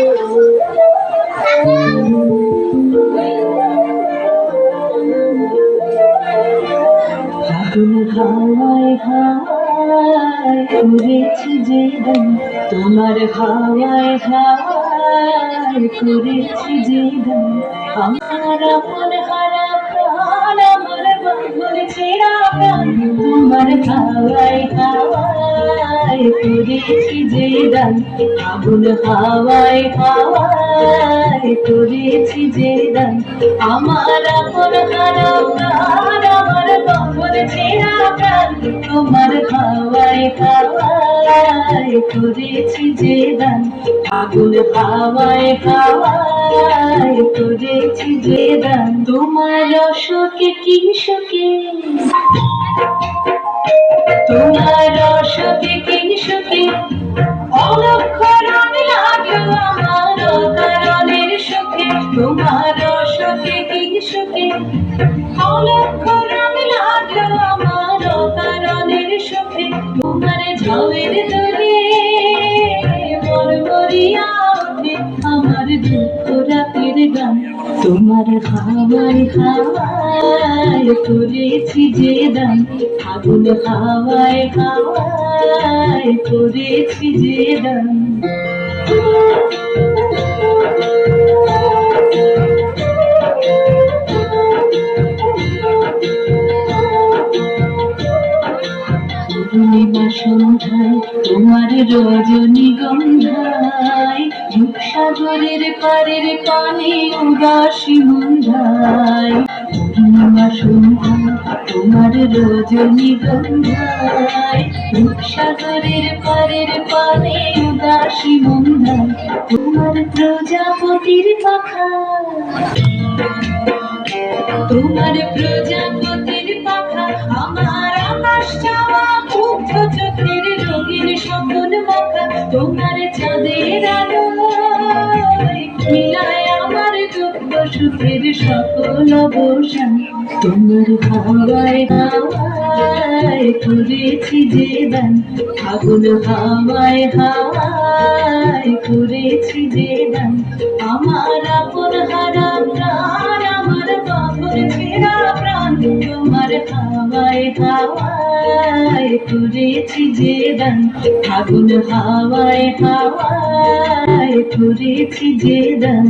আগুন হাওয়ায় হাওয়ায় করেছি যে দান, তোমার হাওয়ায় হাওয়ায় করেছি যে দান। আমার আপন হারা প্রাণ, আমার বন্ধুর ছেঁড়া প্রাণ, তোমার হাওয়ায় হাওয়ায় করেছি যে দান। আগুন হাওয়ায় হাওয়ায় করেছি যে দান। আমার আপন হারা প্রাণ, আমার বন্ধুর ছেঁড়া প্রাণ, তোমার হাওয়ায় হাওয়ায় করেছি যে দান। আগুন হাওয়ায় হাওয়ায় করেছি যে দান। তোমার রসকে কি সুখে, তোমার রসকে কি সুখে অলক্ষরণ লাগলো আমার অকারণের সুখে। তোমার রসকে কি সুখে অলক্ষরণ লাগলো আমার অকারণের সুখে। তোমার ঝাউয়ের দোলে মরমরিয়া ওঠে আমার দুঃখ রাতের গান। তোমার হাওয়ায় হাওয়ায় করেছি যে দান। আগুন হাওয়ায় হাওয়ায় করেছি যে দান। পূর্ণিমা সন্ধ্যায় তোমার রজনীগন্ধায়, রূপসাগরের পারের পানে উদাসী মন্ধায়। পূর্ণিমা সন্ধ্যায় তোমার রজনীগন্ধায়, রূপসাগরের পারের পানে উদাসী মন্ধায়। তোমার প্রজাপতির পাখা, তোমার প্রজাপতির পাখা আমার আকাশ চাওয়া মুগ্ধ চোখের রঙিন স্বপ্ন মাখা। তোমার চাঁদের আলো মিলায় আমার দুঃখ সুখের সকল অবসান। তোমার হাওয়ায় হাওয়ায় করেছি যে দান। আগুন হাওয়ায় হাওয়ায় করেছি যে দান। আমার আপন হারা প্রাণ, আমার বাঁধর ছেঁড়া প্রাণ, তোমার হাওয়ায় হাওয়ায় করেছি যে দান। আগুন হাওয়ায় হাওয়ায় করেছি যে দান।